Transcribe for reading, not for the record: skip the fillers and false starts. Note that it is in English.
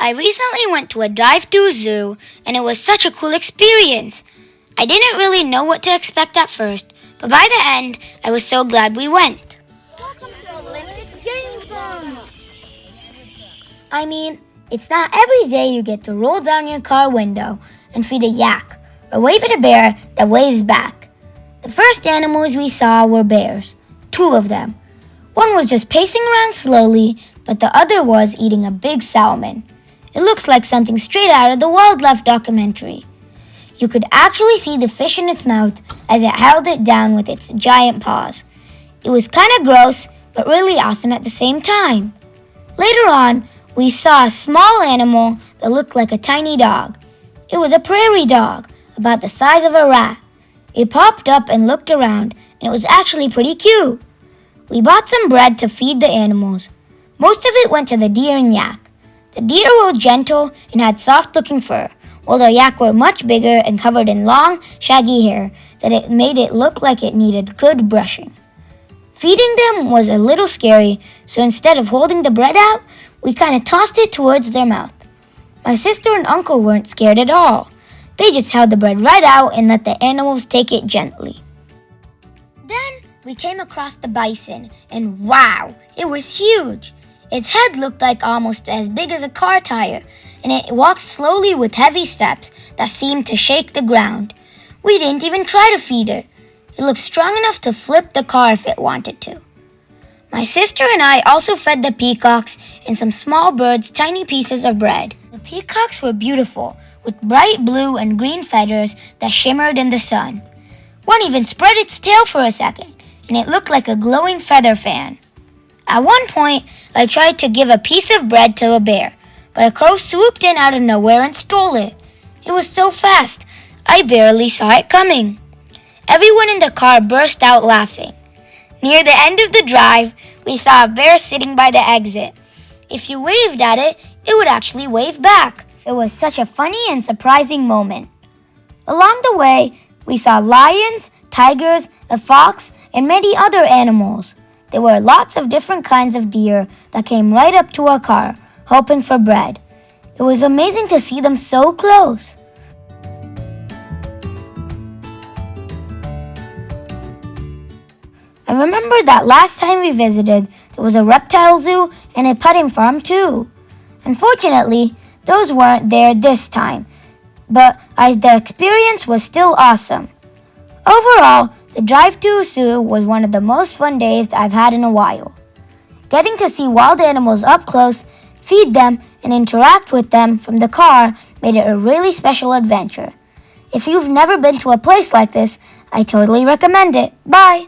I recently went to a drive-through zoo and it was such a cool experience. I didn't really know what to expect at first, but by the end, I was so glad we went. Welcome to Olympic Game Zone. I mean, it's not every day you get to roll down your car window and feed a yak or wave at a bear that waves back. The first animals we saw were bears, 2 of them. One was just pacing around slowly, but the other was eating a big salmon. It looks like something straight out of the wildlife documentary. You could actually see the fish in its mouth as it held it down with its giant paws. It was kind of gross, but really awesome at the same time. Later on, we saw a small animal that looked like a tiny dog. It was a prairie dog, about the size of a rat. It popped up and looked around, and it was actually pretty cute. We bought some bread to feed the animals. Most of it went to the deer and yak. The deer were gentle and had soft-looking fur, while the yak were much bigger and covered in long, shaggy hair that it made it look like it needed good brushing. Feeding them was a little scary, so instead of holding the bread out, we kind of tossed it towards their mouth. My sister and uncle weren't scared at all. They just held the bread right out and let the animals take it gently. Then we came across the bison, and wow, it was huge. Its head looked like almost as big as a car tire, and it walked slowly with heavy steps that seemed to shake the ground. We didn't even try to feed it. It looked strong enough to flip the car if it wanted to. My sister and I also fed the peacocks and some small birds tiny pieces of bread. The peacocks were beautiful, with bright blue and green feathers that shimmered in the sun. One even spread its tail for a second, and it looked like a glowing feather fan. At one point, I tried to give a piece of bread to a bear, but a crow swooped in out of nowhere and stole it. It was so fast, I barely saw it coming. Everyone in the car burst out laughing. Near the end of the drive, we saw a bear sitting by the exit. If you waved at it, it would actually wave back. It was such a funny and surprising moment. Along the way, we saw lions, tigers, a fox, and many other animals. There were lots of different kinds of deer that came right up to our car, hoping for bread. It was amazing to see them so close. I remember that last time we visited, there was a reptile zoo and a petting farm too. Unfortunately, those weren't there this time, but the experience was still awesome. Overall, the drive to a zoo was one of the most fun days I've had in a while. Getting to see wild animals up close, feed them, and interact with them from the car made it a really special adventure. If you've never been to a place like this, I totally recommend it. Bye!